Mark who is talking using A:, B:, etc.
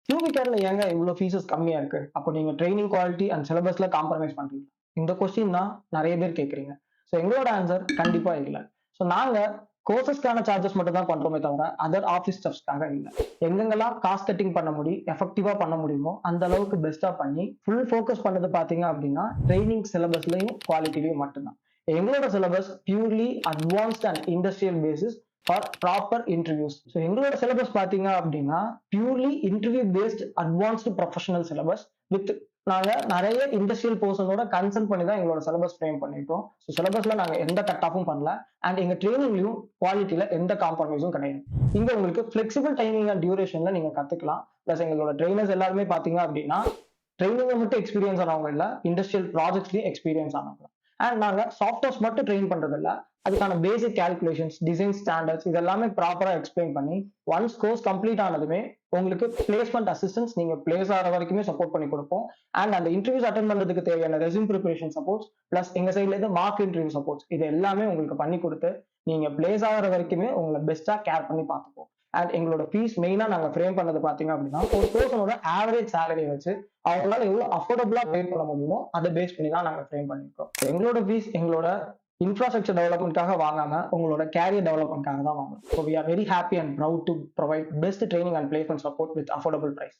A: QB கேர்ல ஏங்க இவ்ளோ fees கம்மியா இருக்கு? அப்போ நீங்க ட்ரெய்னிங் குவாலிட்டி அண்ட் சிலபஸ்ல காம்ப்ரமைஸ் பண்றீங்களா? இந்த கொஸ்டின் தான் நெறைய பேர் கேட்கிறீங்க. ஸோ எங்களோட ஆன்ஸர் கண்டிப்பா இல்ல. ஸோ நாங்க கோர்ஸஸ்க்கான சார்ஜஸ் மட்டும் தான் பண்றோமே தவிர, அதர் ஆஃபீஸ் ஸ்டஃப்ஸ்க்காக இல்ல. எங்கெங்கெல்லாம் காஸ்ட் கட்டிங் பண்ண முடியும், எஃபெக்டிவா பண்ண முடியுமோ, அந்த அளவுக்கு பெஸ்ட்டா பண்ணி, ஃபுல் ஃபோக்கஸ் பண்ணது பார்த்தீங்க அப்படின்னா, ட்ரெய்னிங் சிலபஸ்லயும், குவாலிட்டிலயும் மட்டும் தான். எங்களோட syllabus purely advanced and industrial basis for proper interviews. So எங்களோட சிலபஸ் பார்த்தீங்க அப்படின்னா, purely interview based advanced professional syllabus with நாங்க நெறைய இண்டஸ்ட்ரியல் பெர்சனோட கன்சல்ட் பண்ணி தான் எங்களோட சிலபஸ் ஃப்ரேம் பண்ணியிருக்கோம். ஸோ சிலபஸ்ல நாங்க எந்த கட் ஆஃப்பும் பண்ணல. அண்ட் எங்க ட்ரெய்னிங்லயும் குவாலிட்டில எந்த காம்ப்ரமைஸும் கிடையாது. இங்க உங்களுக்கு ஃபிளெக்சிபிள் டைமிங் அண்ட் டியூரேஷன்ல நீங்க கத்துக்கலாம். பிளஸ் எங்களோட ட்ரெய்னர்ஸ் எல்லாருமே பார்த்தீங்க அப்படின்னா, ட்ரெய்னிங்ல மட்டும் எக்ஸ்பீரியன்ஸ் ஆனவங்க இல்ல, இண்டஸ்ட்ரியல் ப்ராஜெக்ட்ஸ்லயும் எக்ஸ்பீரியன்ஸ் ஆனவங்க. அண்ட் நாங்க சாஃப்ட்வேர்ஸ் மட்டும் ட்ரெயின் பண்றது இல்ல. அதுக்கான பேசிக் கால்குலேஷன்ஸ், டிசைன் ஸ்டாண்டர்ட்ஸ் இது எல்லாமே ப்ராப்பரா எக்ஸ்பிளைன் பண்ணி, ஒன்ஸ் கோர்ஸ் கம்ப்ளீட் ஆனதுமே உங்களுக்கு பிளேஸ்மெண்ட் அசிஸ்டன்ஸ் நீங்க பிளேஸ் ஆகிற வரைக்குமே சப்போர்ட் பண்ணி கொடுப்போம். அண்ட் அந்த இன்டர்வியூஸ் அட்டெண்ட் பண்றதுக்கு தேவையான ரெஸ்யூம் ப்ரிப்பரேஷன் சப்போர்ட்ஸ், பிளஸ் எங்க சைட்ல இருந்து மார்க் இன்டர்வியூ சப்போர்ட்ஸ் இது எல்லாமே உங்களுக்கு பண்ணி கொடுத்து, நீங்க பிளேஸ் ஆகிற வரைக்குமே உங்களை பெஸ்டா கேர் பண்ணி பார்த்துப்போம். அண்ட் எங்களோட ஃபீஸ் மெயினா நாங்க ஃப்ரேம் பண்ணது பாத்தீங்க அப்படின்னா, ஒரு பர்சனோட ஆவரேஜ் சேலரியை வச்சு அவங்களால எவ்வளவு அஃபோர்டபுளா பே பண்ண முடியுமோ அதை பேஸ் பண்ணி தான் நாங்க ஃப்ரேம் பண்ணிருக்கோம். எங்களோட ஃபீஸ் எங்களோட இன்ஃப்ராஸ்ட்ரக்சர் டெவலப்மெண்ட்காக வாங்காம உங்களோட கேரியர் டெவலப்மெண்ட்காக தான் வாங்குறோம். So we are very happy and proud to provide best training and placement support with affordable price.